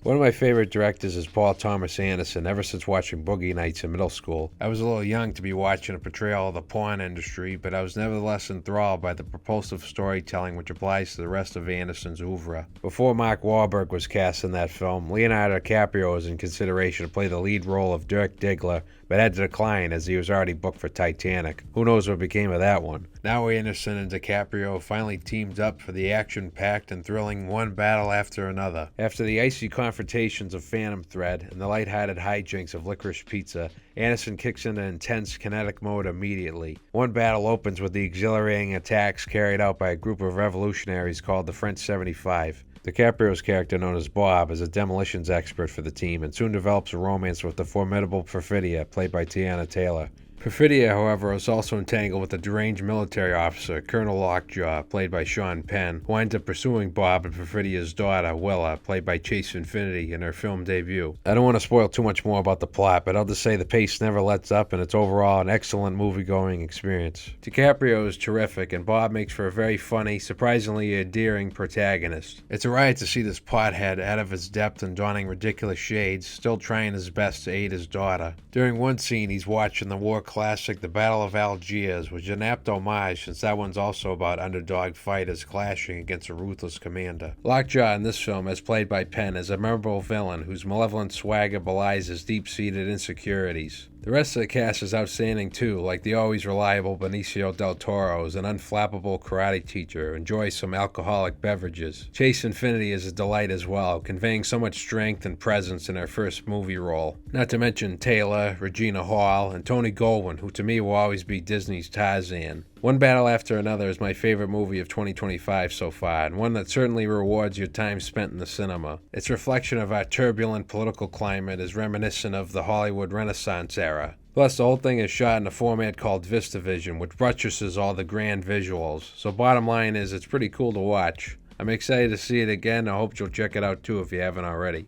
One of my favorite directors is Paul Thomas Anderson, ever since watching Boogie Nights in middle school. I was a little young to be watching a portrayal of the porn industry, but I was nevertheless enthralled by the propulsive storytelling which applies to the rest of Anderson's oeuvre. Before Mark Wahlberg was cast in that film, Leonardo DiCaprio was in consideration to play the lead role of Dirk Diggler, but had to decline as he was already booked for Titanic. Who knows what became of that one? Now Anderson and DiCaprio finally teamed up for the action-packed and thrilling one battle after another. After the icy confrontations of Phantom Thread and the lighthearted hijinks of Licorice Pizza, Anderson kicks into intense kinetic mode immediately. One battle opens with the exhilarating attacks carried out by a group of revolutionaries called the French 75. DiCaprio's character, known as Bob, is a demolitions expert for the team and soon develops a romance with the formidable Perfidia, played by Tiana Taylor. Perfidia, however, is also entangled with a deranged military officer, Colonel Lockjaw, played by Sean Penn, who ends up pursuing Bob and Perfidia's daughter, Willa, played by Chase Infinity, in her film debut. I don't want to spoil too much more about the plot, but I'll just say the pace never lets up and it's overall an excellent movie-going experience. DiCaprio is terrific, and Bob makes for a very funny, surprisingly endearing protagonist. It's a riot to see this pothead, out of his depth and donning ridiculous shades, still trying his best to aid his daughter. During one scene, he's watching the war classic The Battle of Algiers, which is an apt homage since that one's also about underdog fighters clashing against a ruthless commander. Lockjaw in this film, as played by Penn, is a memorable villain whose malevolent swagger belies his deep-seated insecurities. The rest of the cast is outstanding too, like the always reliable Benicio del Toro is an unflappable karate teacher who enjoys some alcoholic beverages. Chase Infinity is a delight as well, conveying so much strength and presence in her first movie role. Not to mention Taylor, Regina Hall, and Tony Goldwyn, who to me will always be Disney's Tarzan. One Battle After Another is my favorite movie of 2025 so far, and one that certainly rewards your time spent in the cinema. Its reflection of our turbulent political climate is reminiscent of the Hollywood Renaissance era. Plus, the whole thing is shot in a format called VistaVision, which buttresses all the grand visuals. So bottom line is, it's pretty cool to watch. I'm excited to see it again. I hope you'll check it out too if you haven't already.